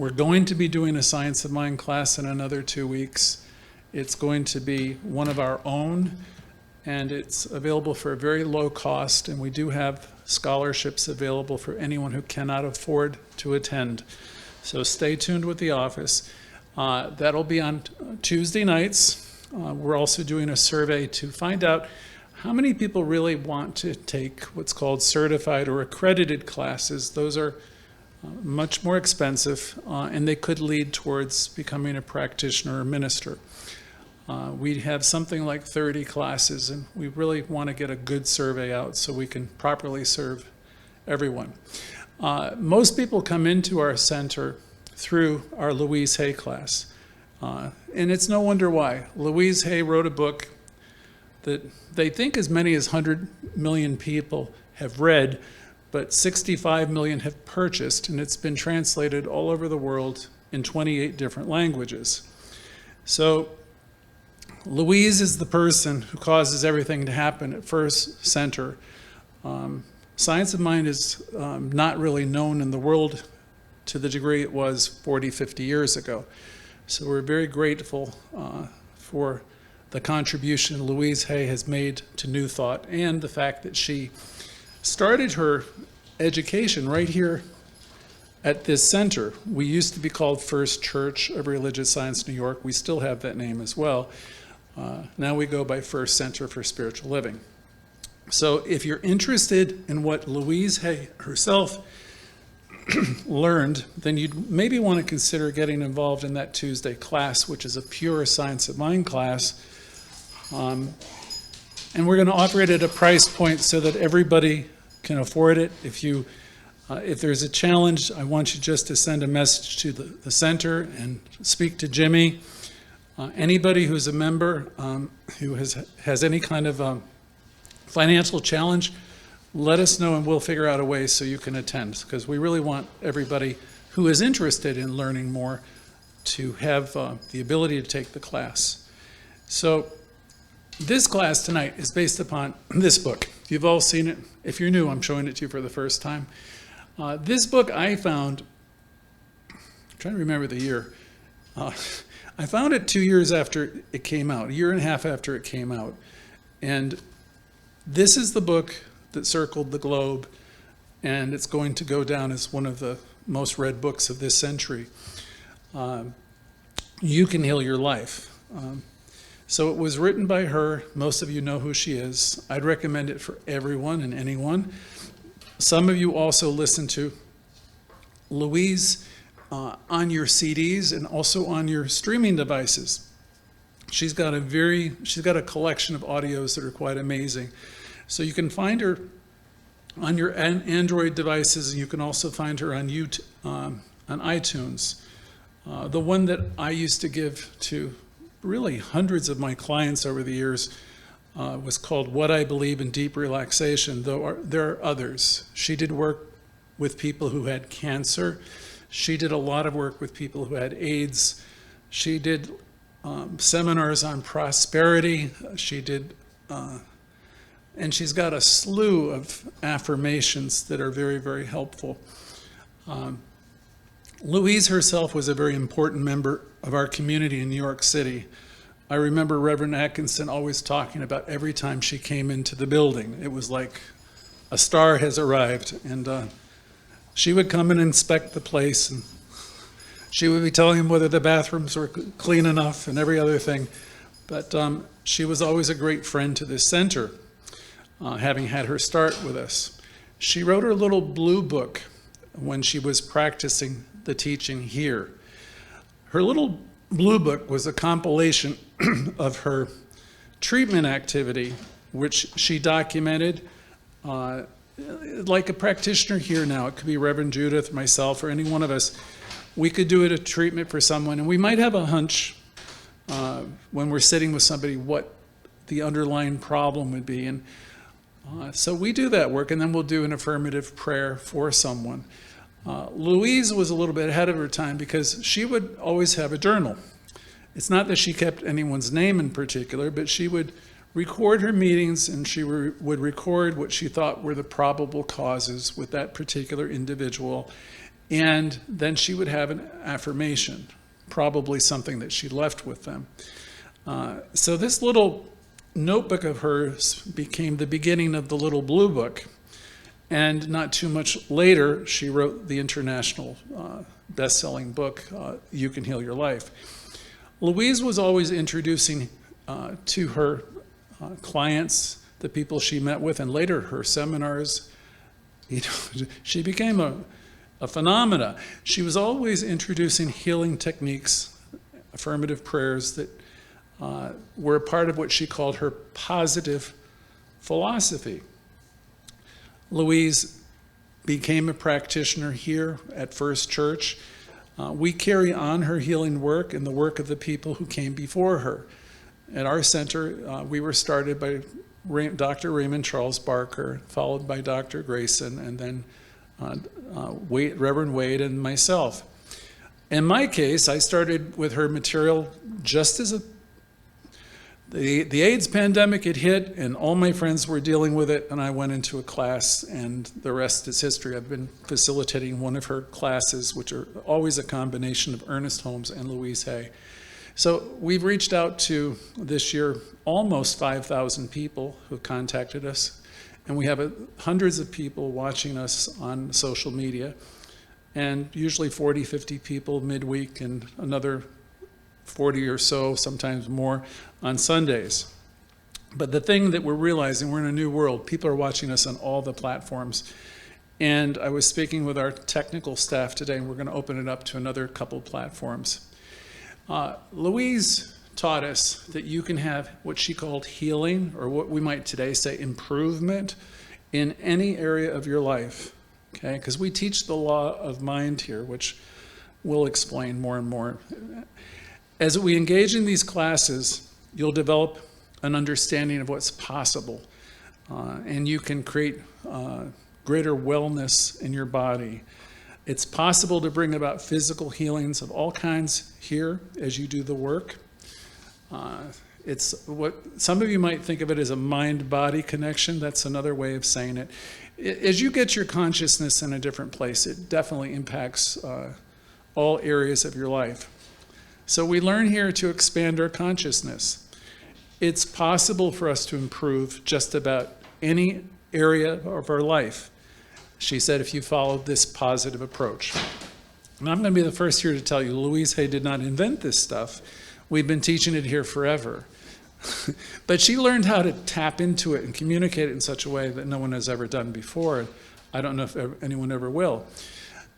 We're going to be doing a Science of Mind class in another 2 weeks. It's going to be one of our own, and it's available for a very low cost, and we do have scholarships available for anyone who cannot afford to attend. So stay tuned with the office. That'll be on Tuesday nights. We're also doing a survey to find out how many people really want to take what's called certified or accredited classes. Those are much more expensive, and they could lead towards becoming a practitioner or minister. We have something like 30 classes, and we really want to get a good survey out so we can properly serve everyone. Most people come into our center through our Louise Hay class, and it's no wonder why. Louise Hay wrote a book that they think as many as 100 million people have read, but 65 million have purchased, and it's been translated all over the world in 28 different languages. So Louise is the person who causes everything to happen at First Center. Science of Mind is not really known in the world to the degree it was 40, 50 years ago. So we're very grateful for the contribution Louise Hay has made to New Thought, and the fact that she started her education right here at this center. We used to be called First Church of Religious Science New York. We still have that name as well. Now we go by First Center for Spiritual Living. So if you're interested in what Louise Hay herself learned, then you'd maybe want to consider getting involved in that Tuesday class, which is a pure Science of Mind class. And we're going to offer it at a price point so that everybody can afford it. If there's a challenge, I want you just to send a message to the center and speak to Jimmy. Anybody who's a member who has any kind of financial challenge, let us know and we'll figure out a way so you can attend, because we really want everybody who is interested in learning more to have the ability to take the class. So this class tonight is based upon this book. You've all seen it. If you're new, I'm showing it to you for the first time. This book I found, I'm trying to remember the year. I found it 2 years after it came out, a year and a half after it came out. And this is the book that circled the globe, and it's going to go down as one of the most read books of this century. You Can Heal Your Life. So it was written by her. Most of you know who she is. I'd recommend it for everyone and anyone. Some of you also listen to Louise on your CDs and also on your streaming devices. She's got a collection of audios that are quite amazing. So you can find her on your Android devices, and you can also find her on YouTube, on iTunes. The one that I used to give to really hundreds of my clients over the years was called What I Believe in Deep Relaxation, though there are others. She did work with people who had cancer. She did a lot of work with people who had AIDS. She did seminars on prosperity. She did, and she's got a slew of affirmations that are very, very helpful. Louise herself was a very important member of our community in New York City. I remember Rev Adkisson always talking about every time she came into the building, it was like a star has arrived, and she would come and inspect the place, and she would be telling him whether the bathrooms were clean enough and every other thing. But she was always a great friend to this center, having had her start with us. She wrote her little blue book when she was practicing the teaching here. Her little blue book was a compilation of her treatment activity, which she documented like a practitioner here now. It could be Reverend Judith, myself, or any one of us. We could do it a treatment for someone, and we might have a hunch when we're sitting with somebody what the underlying problem would be. And so we do that work, and then we'll do an affirmative prayer for someone. Louise was a little bit ahead of her time because she would always have a journal. It's not that she kept anyone's name in particular, but she would record her meetings, and she would record what she thought were the probable causes with that particular individual. And then she would have an affirmation, probably something that she left with them. So this little notebook of hers became the beginning of the little blue book. And not too much later, she wrote the international best-selling book, You Can Heal Your Life. Louise was always introducing to her clients, the people she met with, and later her seminars. She became a phenomena. She was always introducing healing techniques, affirmative prayers that were a part of what she called her positive philosophy. Louise became a practitioner here at First Church. We carry on her healing work and the work of the people who came before her. At our center, we were started by Dr. Raymond Charles Barker, followed by Dr. Grayson, and then Rev Wade and myself. In my case, I started with her material just as the AIDS pandemic had hit, and all my friends were dealing with it, and I went into a class, and the rest is history. I've been facilitating one of her classes, which are always a combination of Ernest Holmes and Louise Hay. So we've reached out to, this year, almost 5,000 people who contacted us, and we have hundreds of people watching us on social media, and usually 40, 50 people midweek, and another 40 or so, sometimes more, on Sundays. But the thing that we're realizing, we're in a new world. People are watching us on all the platforms. And I was speaking with our technical staff today, and we're going to open it up to another couple platforms. Louise taught us that you can have what she called healing, or what we might today say improvement, in any area of your life. Okay? Because we teach the law of mind here, which we'll explain more and more. As we engage in these classes, you'll develop an understanding of what's possible, and you can create greater wellness in your body. It's possible to bring about physical healings of all kinds here as you do the work. It's what some of you might think of it as a mind-body connection. That's another way of saying it. As you get your consciousness in a different place, it definitely impacts all areas of your life. So we learn here to expand our consciousness. It's possible for us to improve just about any area of our life. She said, if you follow this positive approach. And I'm going to be the first here to tell you, Louise Hay did not invent this stuff. We've been teaching it here forever. But she learned how to tap into it and communicate it in such a way that no one has ever done before. I don't know if anyone ever will.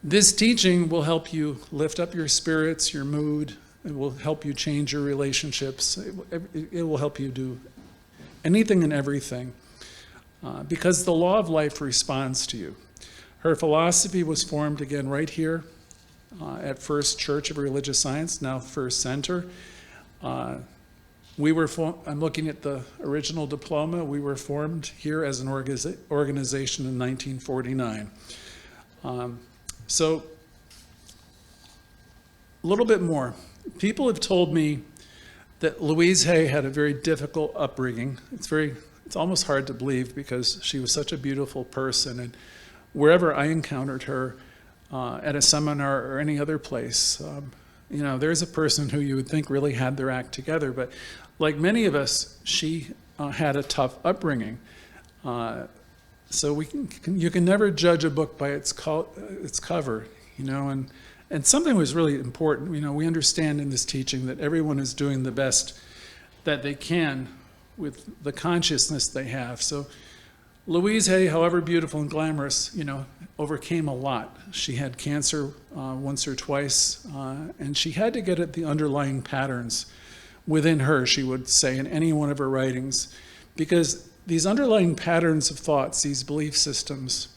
This teaching will help you lift up your spirits, your mood. It will help you change your relationships. It will help you do anything and everything because the law of life responds to you. Her philosophy was formed again right here at First Church of Religious Science, now First Center. I'm looking at the original diploma. We were formed here as an organization in 1949. So a little bit more. People have told me that Louise Hay had a very difficult upbringing. It's almost hard to believe because she was such a beautiful person, and wherever I encountered her, at a seminar or any other place, there's a person who you would think really had their act together, but like many of us, she had a tough upbringing. So you can never judge a book by its cover, and something was really important. We understand in this teaching that everyone is doing the best that they can with the consciousness they have. So Louise Hay, however beautiful and glamorous, overcame a lot. She had cancer once or twice, and she had to get at the underlying patterns within her, she would say in any one of her writings, because these underlying patterns of thoughts, these belief systems,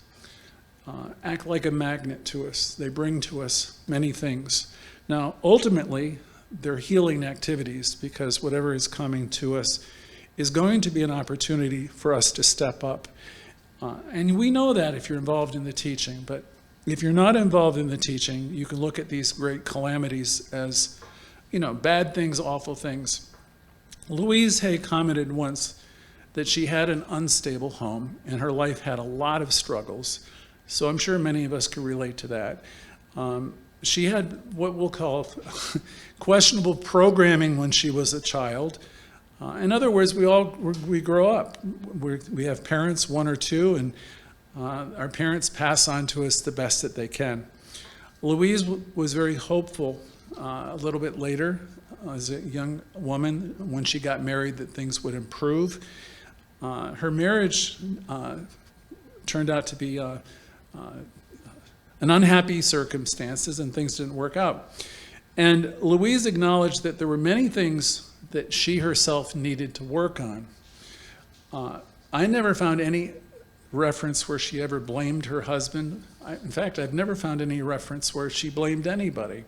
act like a magnet to us. They bring to us many things. Now, ultimately, they're healing activities because whatever is coming to us is going to be an opportunity for us to step up. And we know that if you're involved in the teaching, but if you're not involved in the teaching, you can look at these great calamities as, bad things, awful things. Louise Hay commented once that she had an unstable home and her life had a lot of struggles. So I'm sure many of us can relate to that. She had what we'll call questionable programming when she was a child. In other words, we grow up. We have parents, one or two, and our parents pass on to us the best that they can. Louise was very hopeful a little bit later as a young woman when she got married that things would improve. Her marriage turned out to be an unhappy circumstances, and things didn't work out. And Louise acknowledged that there were many things that she herself needed to work on. I never found any reference where she ever blamed her husband. In fact, I've never found any reference where she blamed anybody.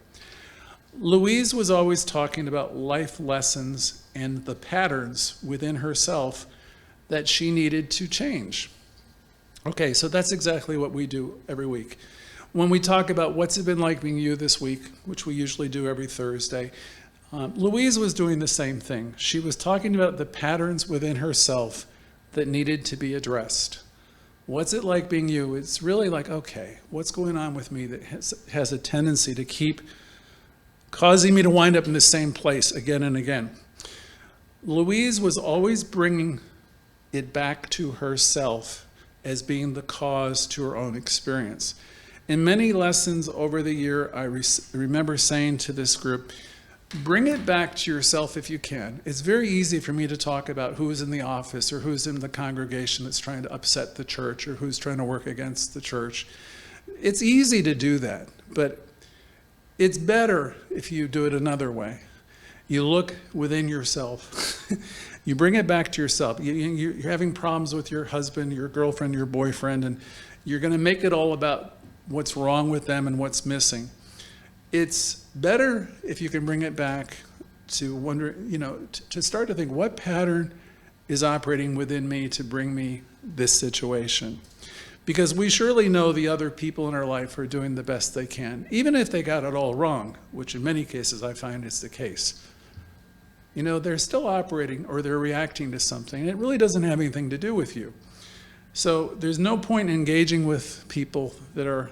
Louise was always talking about life lessons and the patterns within herself that she needed to change. Okay, so that's exactly what we do every week. When we talk about what's it been like being you this week, which we usually do every Thursday, Louise was doing the same thing. She was talking about the patterns within herself that needed to be addressed. What's it like being you? It's really like, okay, what's going on with me that has a tendency to keep causing me to wind up in the same place again and again? Louise was always bringing it back to herself as being the cause to her own experience. In many lessons over the year, I remember saying to this group, bring it back to yourself if you can. It's very easy for me to talk about who's in the office or who's in the congregation that's trying to upset the church or who's trying to work against the church. It's easy to do that, but it's better if you do it another way. You look within yourself. You bring it back to yourself. You're having problems with your husband, your girlfriend, your boyfriend, and you're going to make it all about what's wrong with them and what's missing. It's better if you can bring it back to wonder, to start to think, what pattern is operating within me to bring me this situation? Because we surely know the other people in our life are doing the best they can, even if they got it all wrong, which in many cases I find is the case. They're still operating or they're reacting to something. It really doesn't have anything to do with you. So there's no point in engaging with people that are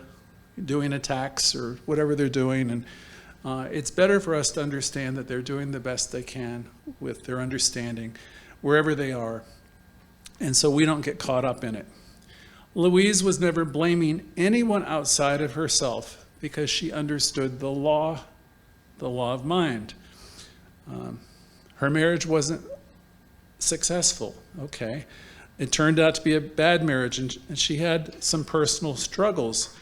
doing attacks or whatever they're doing. And it's better for us to understand that they're doing the best they can with their understanding wherever they are. And so we don't get caught up in it. Louise was never blaming anyone outside of herself because she understood the law of mind. Her marriage wasn't successful, okay. It turned out to be a bad marriage, and she had some personal struggles.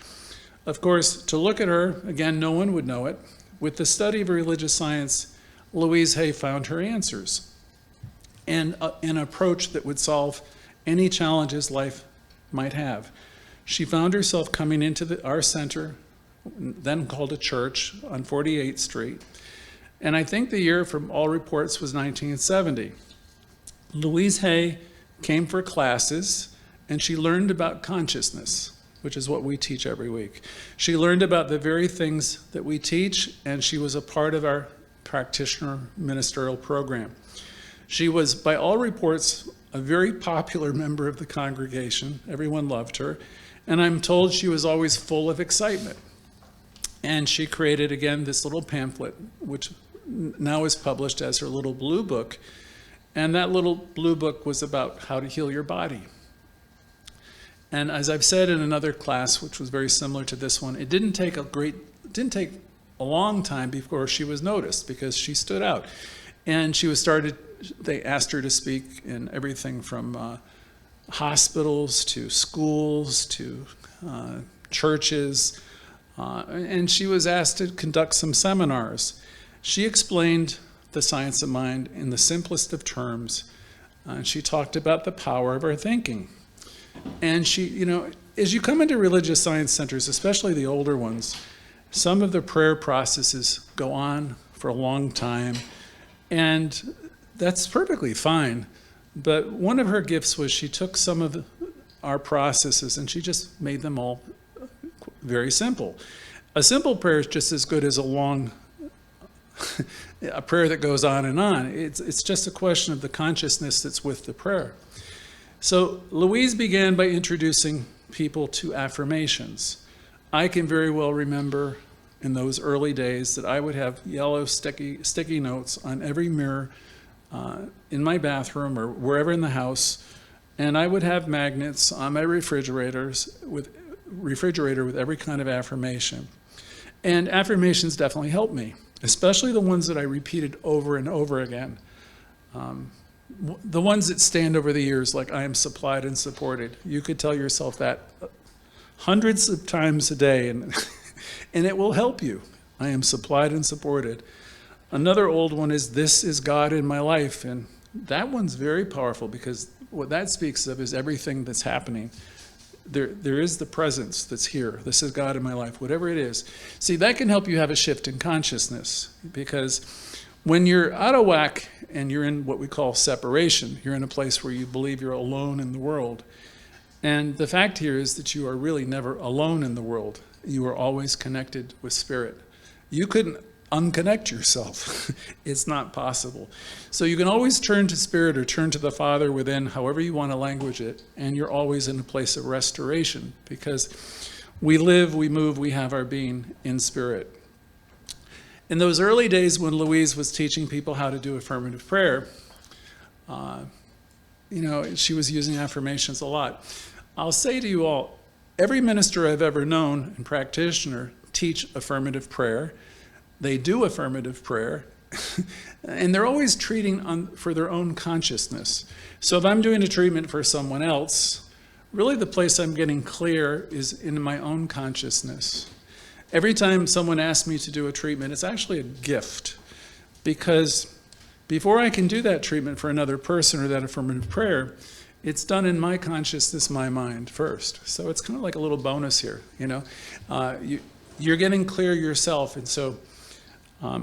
Of course, to look at her, again, no one would know it. With the study of religious science, Louise Hay found her answers and an approach that would solve any challenges life might have. She found herself coming into our center, then called a church, on 48th Street. And I think the year from all reports was 1970. Louise Hay came for classes, and she learned about consciousness, which is what we teach every week. She learned about the very things that we teach, and she was a part of our practitioner ministerial program. She was, by all reports, a very popular member of the congregation. Everyone loved her. And I'm told she was always full of excitement. And she created, again, this little pamphlet, which now is published as her little blue book. And that little blue book was about how to heal your body. And as I've said in another class, which was very similar to this one, it didn't take a long time before she was noticed, because she stood out. And they asked her to speak in everything from hospitals to schools to churches, and she was asked to conduct some seminars. She explained the science of mind in the simplest of terms. She talked about the power of our thinking. And she, as you come into religious science centers, especially the older ones, some of the prayer processes go on for a long time, and that's perfectly fine. But one of her gifts was she took some of our processes and she just made them all very simple. A simple prayer is just as good as a prayer that goes on and on. It's just a question of the consciousness that's with the prayer. So Louise began by introducing people to affirmations. I can very well remember in those early days that I would have yellow sticky notes on every mirror in my bathroom or wherever in the house, and I would have magnets on my refrigerator with every kind of affirmation. And affirmations definitely helped me, especially the ones that I repeated over and over again. The ones that stand over the years, like I am supplied and supported. You could tell yourself that hundreds of times a day, and it will help you. I am supplied and supported. Another old one is, this is God in my life. And that one's very powerful, because what that speaks of is everything that's happening. There is the presence that's here. This is God in my life, whatever it is. See, that can help you have a shift in consciousness, because when you're out of whack and you're in what we call separation, you're in a place where you believe you're alone in the world. And the fact here is that you are really never alone in the world. You are always connected with Spirit. You couldn't unconnect yourself. It's not possible. So you can always turn to Spirit or turn to the Father within, however you want to language it, and you're always in a place of restoration, because we live, we move, we have our being in Spirit. In those early days when Louise was teaching people how to do affirmative prayer, she was using affirmations a lot. I'll say to you all, every minister I've ever known and practitioner teach affirmative prayer. They do affirmative prayer, and they're always treating for their own consciousness. So if I'm doing a treatment for someone else, really the place I'm getting clear is in my own consciousness. Every time someone asks me to do a treatment, it's actually a gift, because before I can do that treatment for another person or that affirmative prayer, it's done in my consciousness, my mind first. So it's kind of like a little bonus here, You're getting clear yourself, and so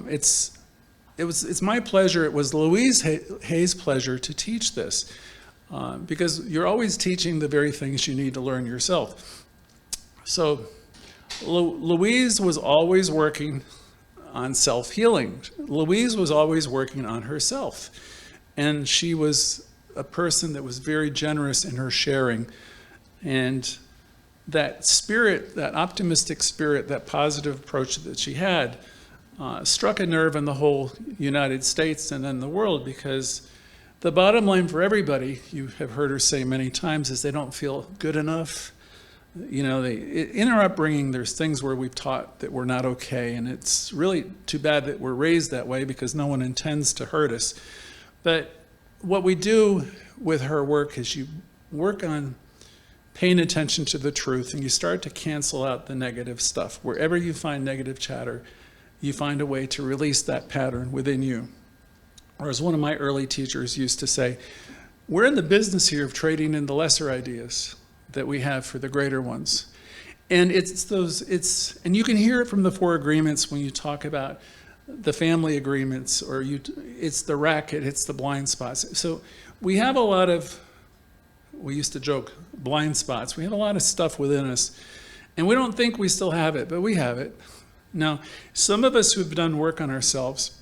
it's my pleasure. It was Louise Hay's pleasure to teach this, because you're always teaching the very things you need to learn yourself. So Louise was always working on self-healing. Louise was always working on herself, and she was a person that was very generous in her sharing, and that spirit, that optimistic spirit, that positive approach that she had struck a nerve in the whole United States and then the world, because the bottom line for everybody, you have heard her say many times, is they don't feel good enough. In our upbringing, there's things where we've taught that we're not okay, and it's really too bad that we're raised that way, because no one intends to hurt us. But what we do with her work is you work on paying attention to the truth, and you start to cancel out the negative stuff. Wherever you find negative chatter, you find a way to release that pattern within you. Or as one of my early teachers used to say, we're in the business here of trading in the lesser ideas that we have for the greater ones. And and you can hear it from the 4 agreements when you talk about the family agreements, or it's the racket, it's the blind spots. So we have a lot of, we used to joke, blind spots. We have a lot of stuff within us, and we don't think we still have it, but we have it. Now, some of us who've done work on ourselves,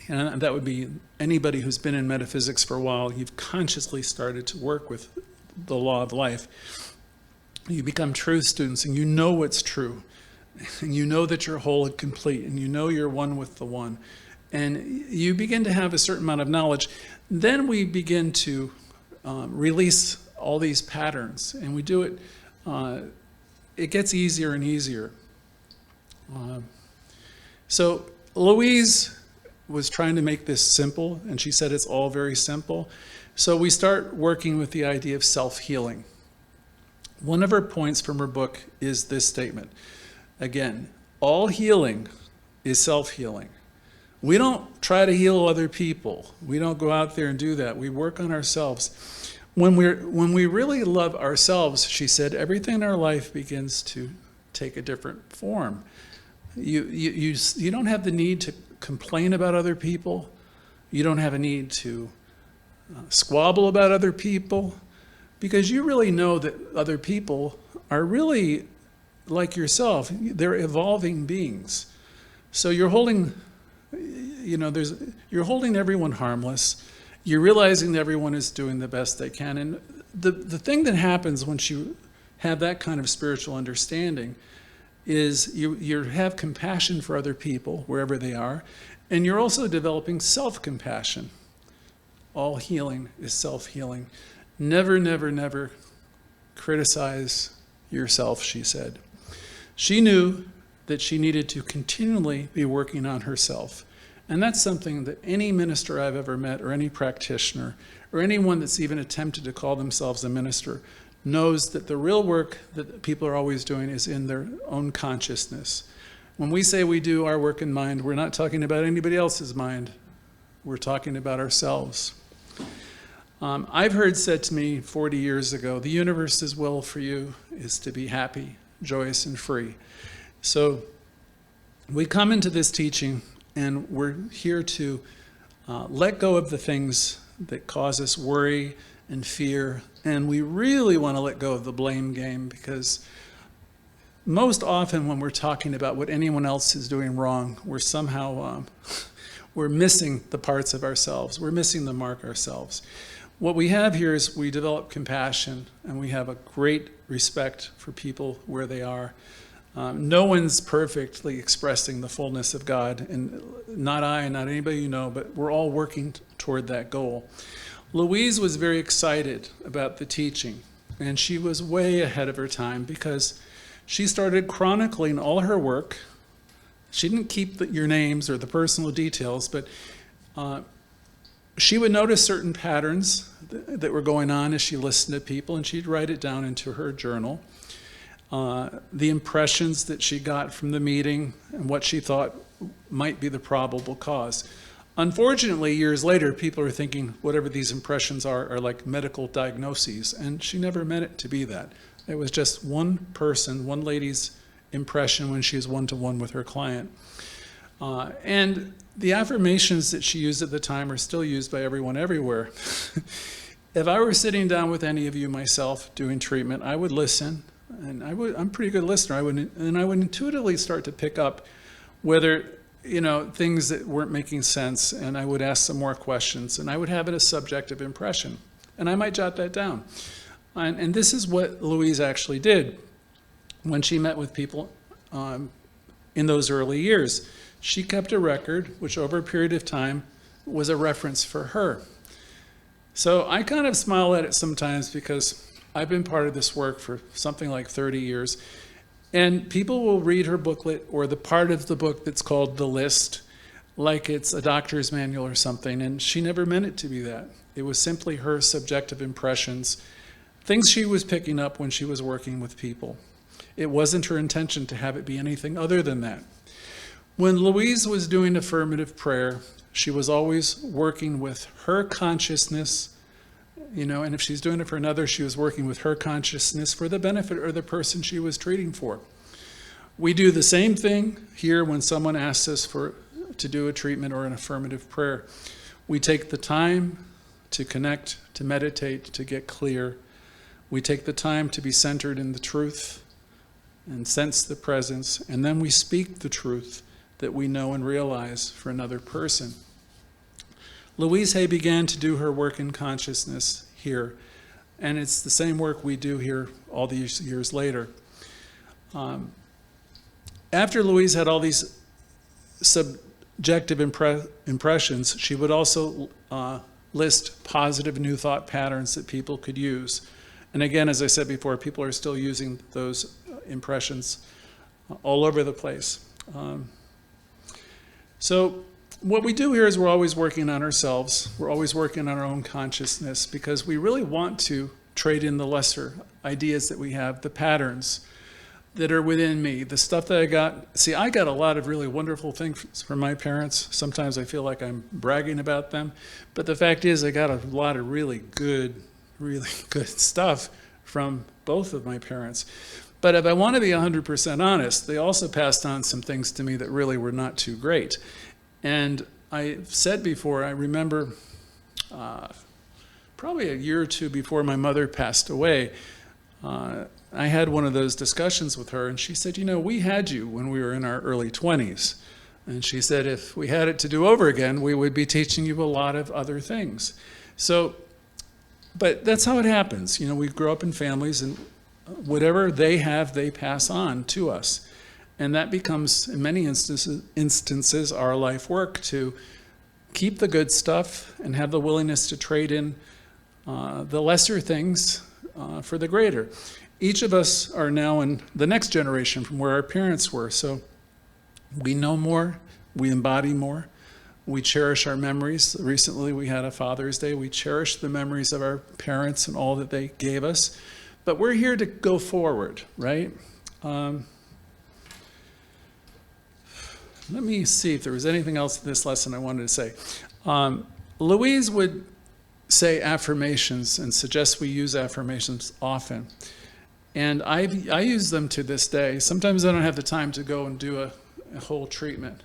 and that would be anybody who's been in metaphysics for a while, you've consciously started to work with the law of life. You become truth students, and you know what's true, and you know that you're whole and complete, and you know you're one with the one, and you begin to have a certain amount of knowledge. Then we begin to release all these patterns, and we do it, it gets easier and easier. So Louise was trying to make this simple, and she said it's all very simple. So we start working with the idea of self-healing. One of her points from her book is this statement. Again, all healing is self-healing. We don't try to heal other people. We don't go out there and do that. We work on ourselves. When we really love ourselves, she said, everything in our life begins to take a different form. You don't have the need to complain about other people. You don't have a need to squabble about other people, because you really know that other people are really like yourself. They're evolving beings. So you're holding everyone harmless. You're realizing that everyone is doing the best they can. And the thing that happens once you have that kind of spiritual understanding is you have compassion for other people wherever they are, and you're also developing self-compassion. All healing is self-healing. Never, never, never criticize yourself, she said. She knew that she needed to continually be working on herself. And that's something that any minister I've ever met, or any practitioner, or anyone that's even attempted to call themselves a minister, knows that the real work that people are always doing is in their own consciousness. When we say we do our work in mind, we're not talking about anybody else's mind. We're talking about ourselves. I've heard said to me 40 years ago, the universe's will for you is to be happy, joyous, and free. So we come into this teaching and we're here to let go of the things that cause us worry and fear. And we really want to let go of the blame game, because most often when we're talking about what anyone else is doing wrong, we're somehow, we're missing the parts of ourselves. We're missing the mark ourselves. What we have here is we develop compassion, and we have a great respect for people where they are. No one's perfectly expressing the fullness of God, and not I, not anybody you know, but we're all working toward that goal. Louise was very excited about the teaching, and she was way ahead of her time because she started chronicling all her work. She didn't keep your names or the personal details, but she would notice certain patterns that were going on as she listened to people, and she'd write it down into her journal. The impressions that she got from the meeting and what she thought might be the probable cause. Unfortunately, years later, people are thinking whatever these impressions are like medical diagnoses, and she never meant it to be that. It was just one person, one lady's impression when she was one-to-one with her client. And the affirmations that she used at the time are still used by everyone everywhere. If I were sitting down with any of you myself doing treatment, I would listen, and I'm a pretty good listener. I would intuitively start to pick up whether, things that weren't making sense, and I would ask some more questions, and I would have a subjective impression, and I might jot that down. And this is what Louise actually did when she met with people in those early years. She kept a record, which over a period of time was a reference for her. So I kind of smile at it sometimes because I've been part of this work for something like 30 years. And people will read her booklet or the part of the book that's called The List, like it's a doctor's manual or something. And she never meant it to be that. It was simply her subjective impressions, things she was picking up when she was working with people. It wasn't her intention to have it be anything other than that. When Louise was doing affirmative prayer, she was always working with her consciousness, and if she's doing it for another, she was working with her consciousness for the benefit of the person she was treating for. We do the same thing here when someone asks us to do a treatment or an affirmative prayer. We take the time to connect, to meditate, to get clear. We take the time to be centered in the truth and sense the presence, and then we speak the truth that we know and realize for another person. Louise Hay began to do her work in consciousness here, and it's the same work we do here all these years later. After Louise had all these subjective impressions, she would also list positive new thought patterns that people could use. And again, as I said before, people are still using those impressions all over the place. So what we do here is we're always working on ourselves. We're always working on our own consciousness because we really want to trade in the lesser ideas that we have, the patterns that are within me, the stuff that I got. See, I got a lot of really wonderful things from my parents. Sometimes I feel like I'm bragging about them. But the fact is I got a lot of really good stuff from both of my parents. But if I want to be 100% honest, they also passed on some things to me that really were not too great. And I said before, I remember probably a year or two before my mother passed away, I had one of those discussions with her, and she said, we had you when we were in our early 20s. And she said, if we had it to do over again, we would be teaching you a lot of other things. So, but that's how it happens. We grow up in families, and whatever they have, they pass on to us. And that becomes, in many instances, our life work, to keep the good stuff and have the willingness to trade in the lesser things for the greater. Each of us are now in the next generation from where our parents were, so we know more, we embody more, we cherish our memories. Recently we had a Father's Day. We cherish the memories of our parents and all that they gave us, but we're here to go forward, right? Let me see if there was anything else in this lesson I wanted to say. Louise would say affirmations and suggest we use affirmations often. And I use them to this day. Sometimes I don't have the time to go and do a whole treatment.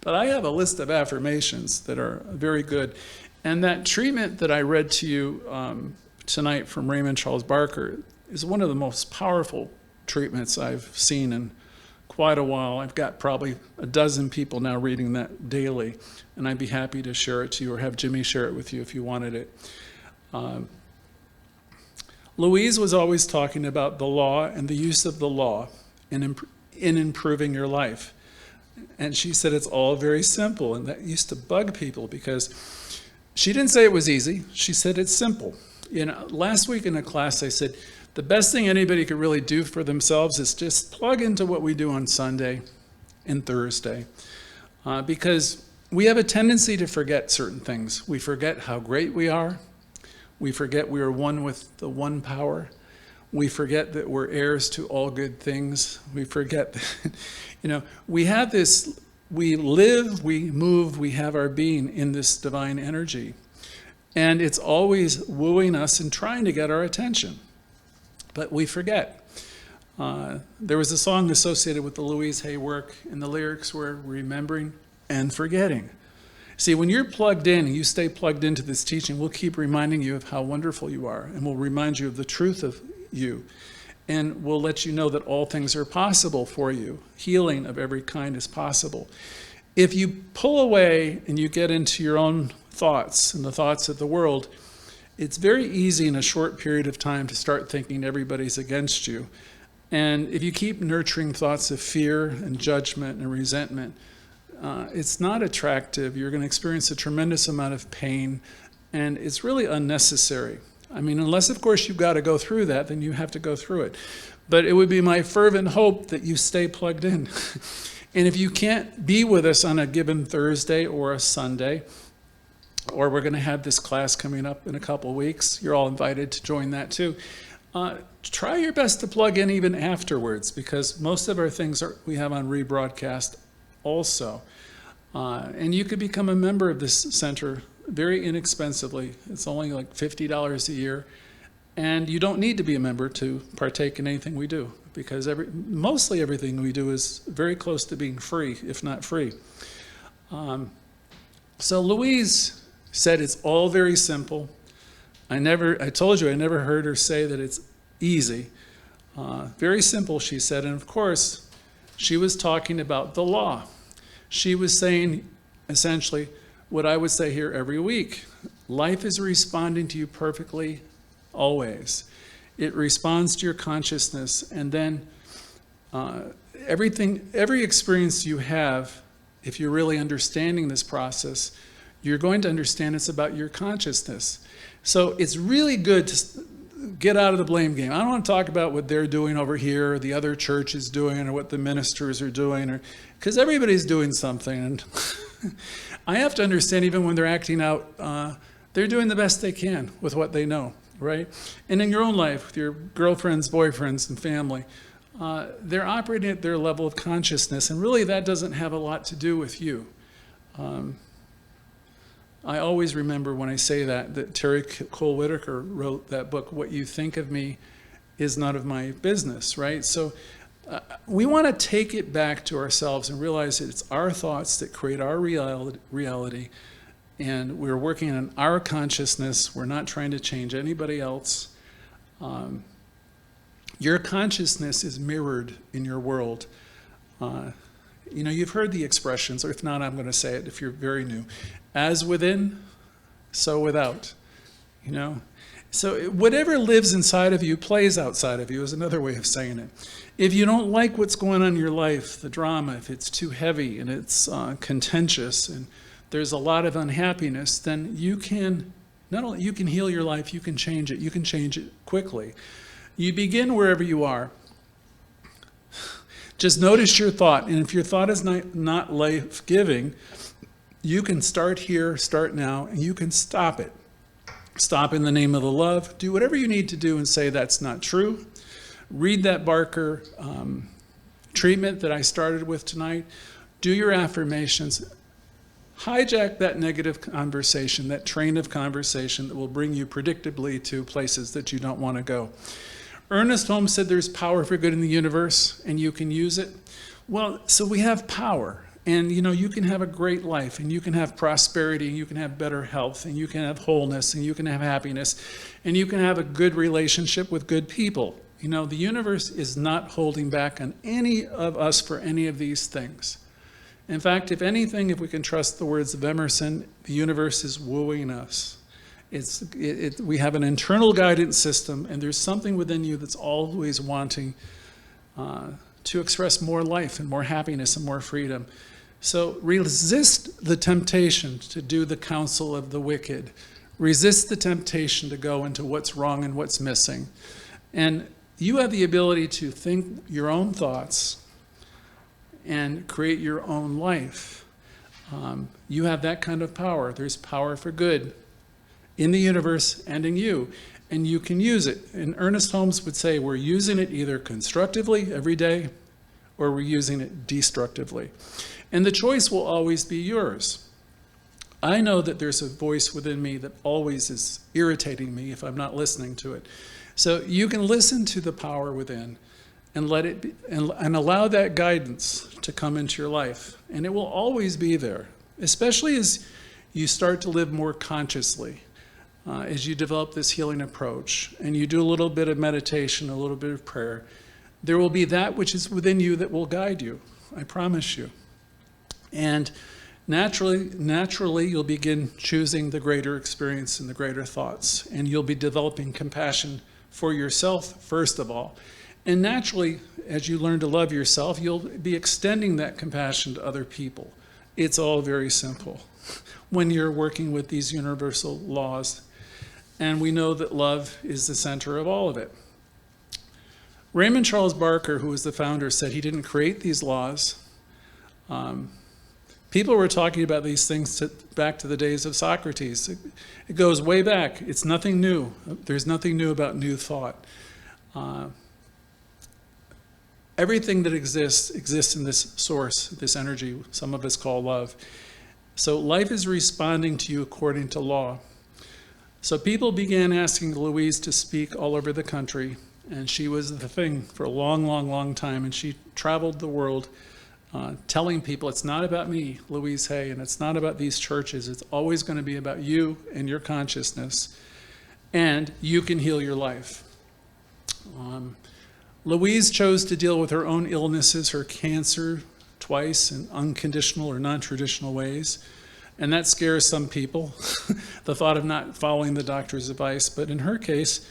But I have a list of affirmations that are very good. And that treatment that I read to you tonight from Raymond Charles Barker is one of the most powerful treatments I've seen in quite a while. I've got probably a dozen people now reading that daily, and I'd be happy to share it to you or have Jimmy share it with you if you wanted it. Louise was always talking about the law and the use of the law in improving your life. And she said it's all very simple, and that used to bug people because she didn't say it was easy. She said it's simple. Last week in a class I said, the best thing anybody could really do for themselves is just plug into what we do on Sunday and Thursday. Because we have a tendency to forget certain things. We forget how great we are. We forget we are one with the one power. We forget that we're heirs to all good things. We forget that, we have this, we live, we move, we have our being in this divine energy. And it's always wooing us and trying to get our attention. But we forget. There was a song associated with the Louise Hay work, and the lyrics were remembering and forgetting. See, when you're plugged in and you stay plugged into this teaching, we'll keep reminding you of how wonderful you are, and we'll remind you of the truth of you, and we'll let you know that all things are possible for you. Healing of every kind is possible. If you pull away and you get into your own thoughts and the thoughts of the world, it's very easy in a short period of time to start thinking everybody's against you. And if you keep nurturing thoughts of fear and judgment and resentment, it's not attractive. You're going to experience a tremendous amount of pain, and it's really unnecessary. I mean, unless, of course, you've got to go through that, then you have to go through it. But it would be my fervent hope that you stay plugged in. And if you can't be with us on a given Thursday or a Sunday, or we're going to have this class coming up in a couple of weeks, you're all invited to join that too. Try your best to plug in even afterwards, because most of our things we have on rebroadcast also. And you could become a member of this center very inexpensively. It's only like $50 a year. And you don't need to be a member to partake in anything we do, because mostly everything we do is very close to being free, if not free. So Louise said it's all very simple. I told you I never heard her say that it's easy. Very simple, she said. And of course, she was talking about the law. She was saying, essentially, what I would say here every week. Life is responding to you perfectly, always. It responds to your consciousness, and then every experience you have, if you're really understanding this process, you're going to understand it's about your consciousness. So it's really good to get out of the blame game. I don't want to talk about what they're doing over here, or the other church is doing, or what the ministers are doing, because everybody's doing something. And I have to understand, even when they're acting out, they're doing the best they can with what they know, right? And in your own life, with your girlfriends, boyfriends, and family, they're operating at their level of consciousness, and really that doesn't have a lot to do with you. I always remember when I say that Terry Cole Whitaker wrote that book, What You Think of Me Is None of My Business, right? So we want to take it back to ourselves and realize that it's our thoughts that create our reality, and we're working on our consciousness. We're not trying to change anybody else. Your consciousness is mirrored in your world. You've heard the expressions, or if not, I'm going to say it if you're very new. As within, so without. So whatever lives inside of you plays outside of you is another way of saying it. If you don't like what's going on in your life, the drama, if it's too heavy and it's contentious and there's a lot of unhappiness, then you can, not only you can heal your life, you can change it. You can change it quickly. You begin wherever you are. Just notice your thought, and if your thought is not life-giving, you can start here, start now, and you can stop it. Stop in the name of the love. Do whatever you need to do and say that's not true. Read that Barker treatment that I started with tonight. Do your affirmations. Hijack that negative conversation, that train of conversation that will bring you predictably to places that you don't want to go. Ernest Holmes said there's power for good in the universe and you can use it. Well, so we have power, and you can have a great life, and you can have prosperity, and you can have better health, and you can have wholeness, and you can have happiness, and you can have a good relationship with good people. The universe is not holding back on any of us for any of these things. In fact, if anything, if we can trust the words of Emerson, the universe is wooing us. We have an internal guidance system, and there's something within you that's always wanting to express more life and more happiness and more freedom. So resist the temptation to do the counsel of the wicked. Resist the temptation to go into what's wrong and what's missing. And you have the ability to think your own thoughts and create your own life. You have that kind of power. There's power for good in the universe and in you, and you can use it. And Ernest Holmes would say we're using it either constructively every day or we're using it destructively. And the choice will always be yours. I know that there's a voice within me that always is irritating me if I'm not listening to it. So you can listen to the power within and let it be, and allow that guidance to come into your life. And it will always be there, especially as you start to live more consciously. As you develop this healing approach and you do a little bit of meditation, a little bit of prayer, there will be that which is within you that will guide you. I promise you. And naturally, you'll begin choosing the greater experience and the greater thoughts, and you'll be developing compassion for yourself, first of all. And naturally, as you learn to love yourself, you'll be extending that compassion to other people. It's all very simple when you're working with these universal laws. And we know that love is the center of all of it. Raymond Charles Barker, who was the founder, said he didn't create these laws. People were talking about these things back to the days of Socrates. It goes way back. It's nothing new. There's nothing new about new thought. Everything that exists in this source, this energy, some of us call love. So life is responding to you according to law. So people began asking Louise to speak all over the country, and she was the thing for a long, long, long time, and she traveled the world telling people it's not about me, Louise Hay, and it's not about these churches. It's always going to be about you and your consciousness, and you can heal your life. Louise chose to deal with her own illnesses, her cancer, twice in unconditional or non-traditional ways. And that scares some people, the thought of not following the doctor's advice. But in her case,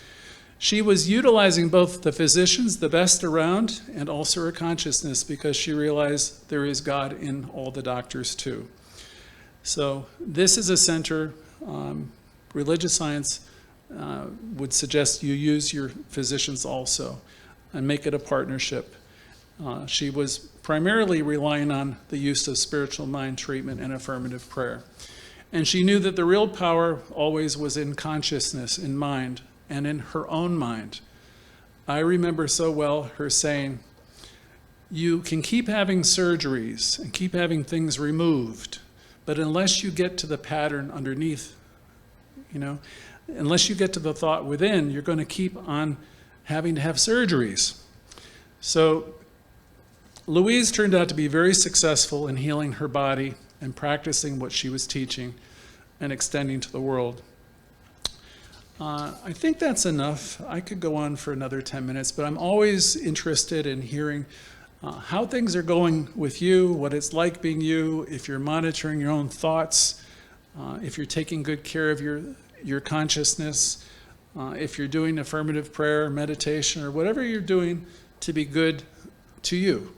she was utilizing both the physicians, the best around, and also her consciousness, because she realized there is God in all the doctors too. So this is a center, religious science would suggest you use your physicians also and make it a partnership. She was primarily relying on the use of spiritual mind treatment and affirmative prayer. And she knew that the real power always was in consciousness, in mind, and in her own mind. I remember so well her saying, you can keep having surgeries and keep having things removed, but unless you get to the pattern underneath, unless you get to the thought within, you're going to keep on having to have surgeries. So Louise turned out to be very successful in healing her body and practicing what she was teaching and extending to the world. I think that's enough. I could go on for another 10 minutes, but I'm always interested in hearing how things are going with you, what it's like being you, if you're monitoring your own thoughts, if you're taking good care of your consciousness, if you're doing affirmative prayer, meditation, or whatever you're doing to be good to you.